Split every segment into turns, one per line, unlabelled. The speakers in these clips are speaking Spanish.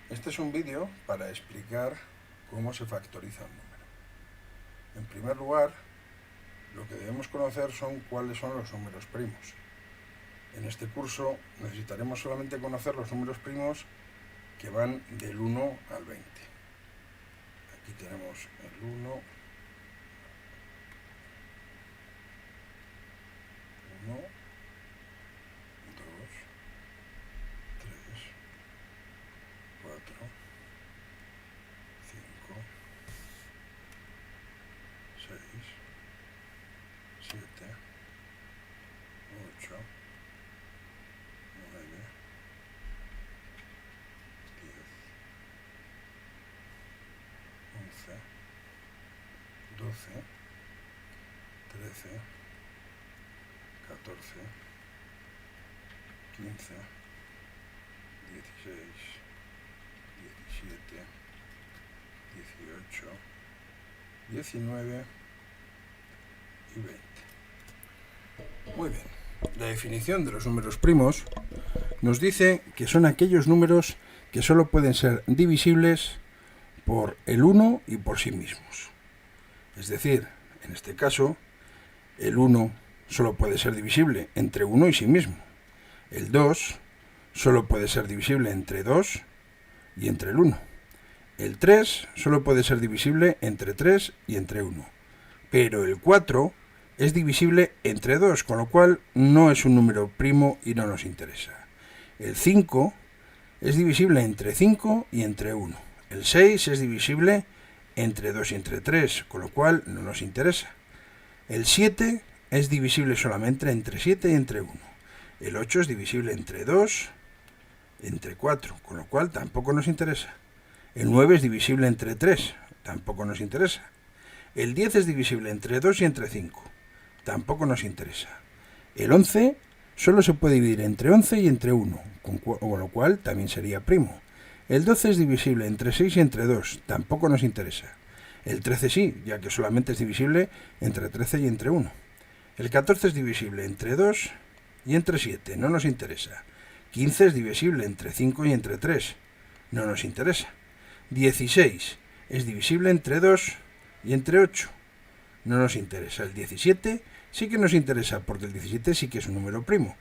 Este es un vídeo para explicar cómo se factoriza un número. En primer lugar, lo que debemos conocer son cuáles son los números primos. En este curso necesitaremos solamente conocer los números primos que van del 1 al 20. Aquí tenemos el 1, 1, 2, 3, 4, 5, 6, 7, 8, 9, 10, 11, 12, 13, 14, 15, 16, 17, 18, 19 y 20. Muy bien. La definición de los números primos nos dice que son aquellos números que solo pueden ser divisibles por el 1 y por sí mismos. Es decir, en este caso, el 1 solo puede ser divisible entre 1 y sí mismo. El 2 solo puede ser divisible entre 2 y entre el 1. El 3 solo puede ser divisible entre 3 y entre 1. Pero el 4 es divisible entre 2, con lo cual no es un número primo y no nos interesa. El 5 es divisible entre 5 y entre 1. El 6 es divisible entre 2 y entre 3, con lo cual no nos interesa. El 7 es divisible solamente entre 7 y entre 1. El 8 es divisible entre 2 y entre 4, con lo cual tampoco nos interesa. El 9 es divisible entre 3, tampoco nos interesa. El 10 es divisible entre 2 y entre 5, tampoco nos interesa. El 11 solo se puede dividir entre 11 y entre 1, con lo cual también sería primo. El 12 es divisible entre 6 y entre 2, tampoco nos interesa. El 13 sí, ya que solamente es divisible entre 13 y entre 1. El 14 es divisible entre 2 y entre 7, no nos interesa. 15 es divisible entre 5 y entre 3, no nos interesa. 16 es divisible entre 2 y entre 8, no nos interesa. El 17 sí que nos interesa, porque el 17 sí que es un número primo.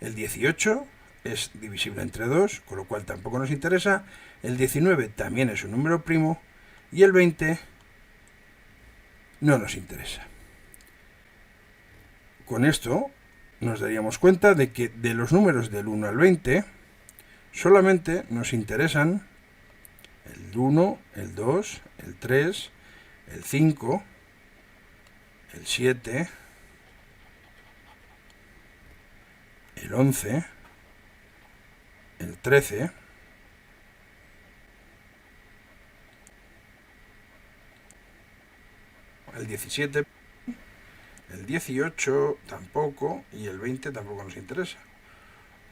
El 18 es divisible entre 2, con lo cual tampoco nos interesa. El 19 también es un número primo. Y el 20 no nos interesa. Con esto nos daríamos cuenta de que de los números del 1 al 20 solamente nos interesan el 1, el 2, el 3, el 5, el 7, el 11, el 13, el 17, el 18 tampoco, y el 20 tampoco nos interesa.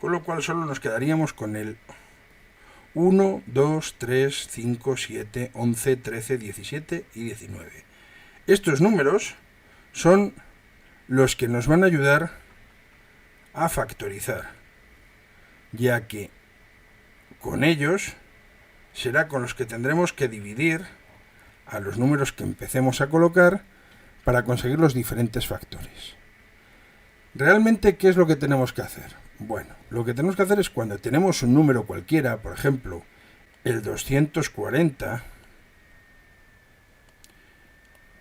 Con lo cual solo nos quedaríamos con el 1, 2, 3, 5, 7, 11, 13, 17 y 19. Estos números son los que nos van a ayudar a factorizar, ya que con ellos será con los que tendremos que dividir a los números que empecemos a colocar para conseguir los diferentes factores. ¿Realmente qué es lo que tenemos que hacer? Bueno, lo que tenemos que hacer es cuando tenemos un número cualquiera, por ejemplo, el 240,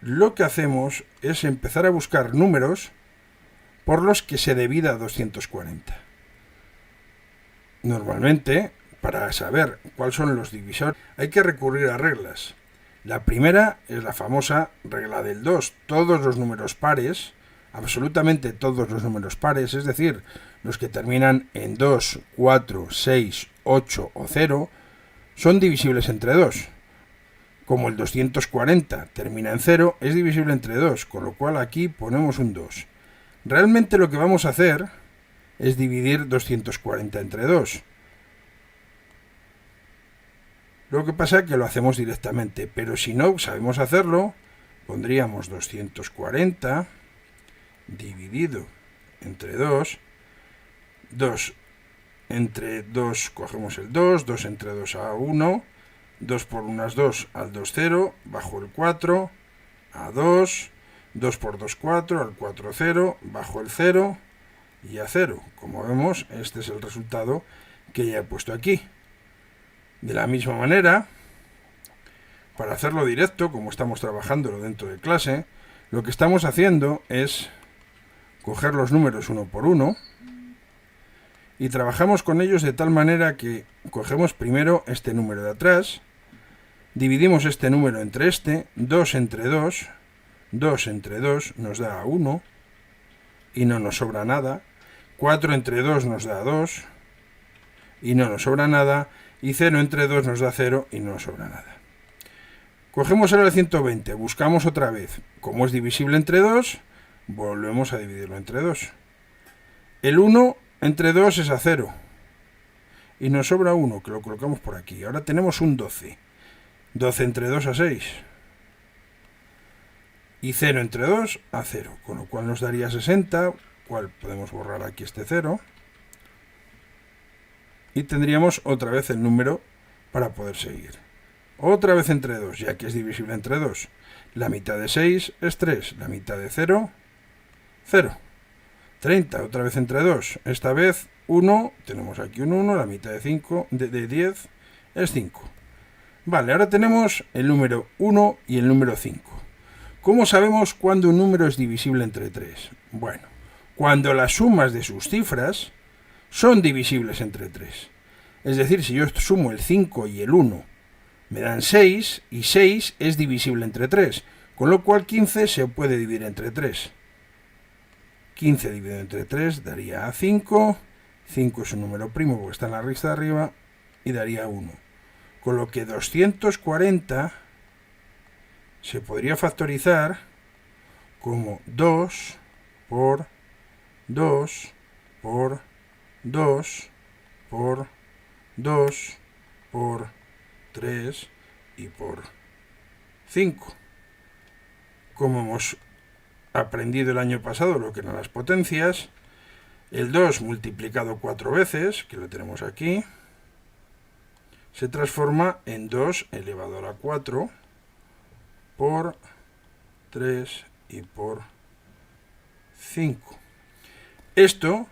lo que hacemos es empezar a buscar números por los que se divida 240. Normalmente, para saber cuáles son los divisores, hay que recurrir a reglas. La primera es la famosa regla del 2. Todos los números pares, absolutamente todos los números pares, es decir, los que terminan en 2, 4, 6, 8 o 0, son divisibles entre 2. Como el 240 termina en 0, es divisible entre 2, con lo cual aquí ponemos un 2. Realmente lo que vamos a hacer es dividir 240 entre 2. Lo que pasa es que lo hacemos directamente, pero si no sabemos hacerlo, pondríamos 240 dividido entre 2. 2 entre 2 cogemos el 2, 2 entre 2 a 1, 2 por 1 es 2, al 2 0, bajo el 4, a 2, 2 por 2 4, al 4 0, bajo el 0 y a 0. Como vemos, este es el resultado que ya he puesto aquí. De la misma manera, para hacerlo directo, como estamos trabajándolo dentro de clase, lo que estamos haciendo es coger los números uno por uno y trabajamos con ellos de tal manera que cogemos primero este número de atrás, dividimos este número entre este, 2 entre 2, 2 entre 2 nos da 1 y no nos sobra nada, 4 entre 2 nos da 2 y no nos sobra nada, y 0 entre 2 nos da 0 y no nos sobra nada. Cogemos ahora el 120, buscamos otra vez, como es divisible entre 2, volvemos a dividirlo entre 2. El 1 entre 2 es a 0 y nos sobra 1, que lo colocamos por aquí. Ahora tenemos un 12. 12 entre 2 a 6. Y 0 entre 2 a 0, con lo cual nos daría 60, cual podemos borrar aquí este 0. Y tendríamos otra vez el número para poder seguir. Otra vez entre 2, ya que es divisible entre 2. La mitad de 6 es 3, la mitad de 0, 0. 30, otra vez entre 2. Esta vez 1, tenemos aquí un 1, la mitad de 5, de 10 es 5. Vale, ahora tenemos el número 1 y el número 5. ¿Cómo sabemos cuándo un número es divisible entre 3? Bueno, cuando las sumas de sus cifras son divisibles entre 3. Es decir, si yo sumo el 5 y el 1, me dan 6, y 6 es divisible entre 3, con lo cual 15 se puede dividir entre 3. 15 dividido entre 3 daría 5, 5 es un número primo porque está en la lista de arriba, y daría 1. Con lo que 240 se podría factorizar como 2 por 2 por 2 por 2 por 3 y por 5. Como hemos aprendido el año pasado lo que eran las potencias, el 2 multiplicado 4 veces, que lo tenemos aquí, se transforma en 2 elevado a la 4 por 3 y por 5. Esto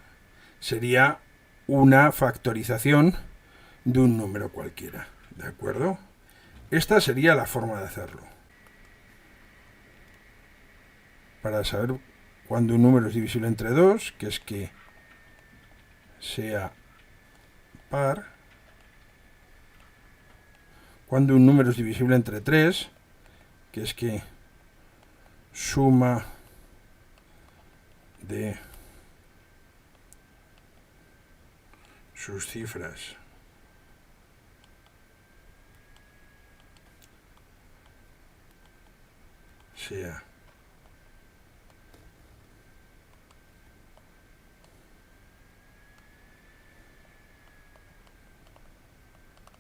sería una factorización de un número cualquiera, ¿de acuerdo? Esta sería la forma de hacerlo. Para saber cuándo un número es divisible entre 2, que es que sea par. Cuando un número es divisible entre 3, que es que suma de sus cifras sea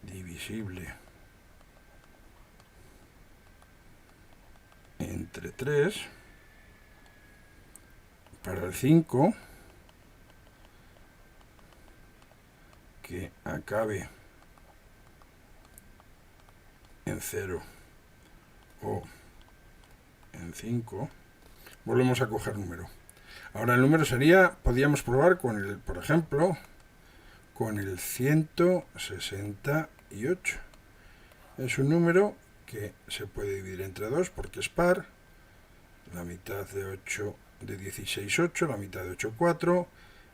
divisible entre 3, para el 5, que acabe en 0 o en 5, volvemos a coger número. Ahora el número sería, podríamos probar con el, por ejemplo, con el 168. Es un número que se puede dividir entre 2 porque es par. La mitad de 8 de 16, 8, la mitad de 8, 4,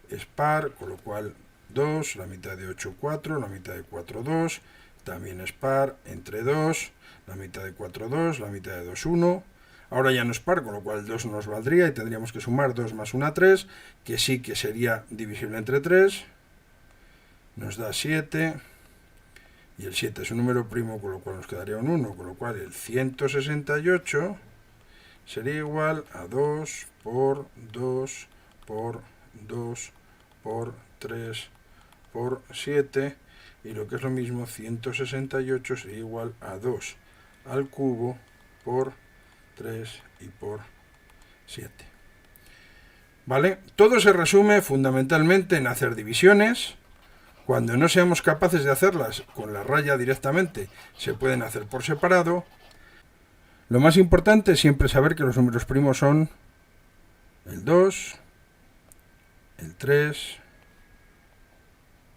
es par, con lo cual 2, la mitad de 8, 4, la mitad de 4, 2, también es par, entre 2, la mitad de 4, 2, la mitad de 2, 1. Ahora ya no es par, con lo cual 2 no nos valdría y tendríamos que sumar 2 más 1, 3, que sí que sería divisible entre 3. Nos da 7, y el 7 es un número primo, con lo cual nos quedaría un 1, con lo cual el 168 sería igual a 2 por 2 por 2 por 3 por 7, y lo que es lo mismo, 168 sería igual a 2 al cubo por 3 y por 7. ¿Vale? Todo se resume fundamentalmente en hacer divisiones, Cuando no seamos capaces de hacerlas con la raya directamente, se pueden hacer por separado. Lo más importante es siempre saber que los números primos son el 2, el 3,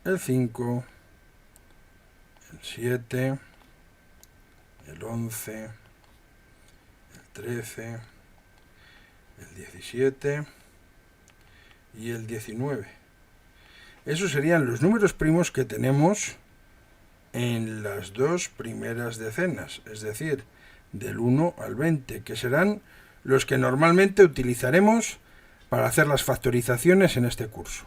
el 5, el 7, el 11, el 13, el 17 y el 19. Esos serían los números primos que tenemos en las dos primeras decenas, es decir, del 1 al 20, que serán los que normalmente utilizaremos para hacer las factorizaciones en este curso.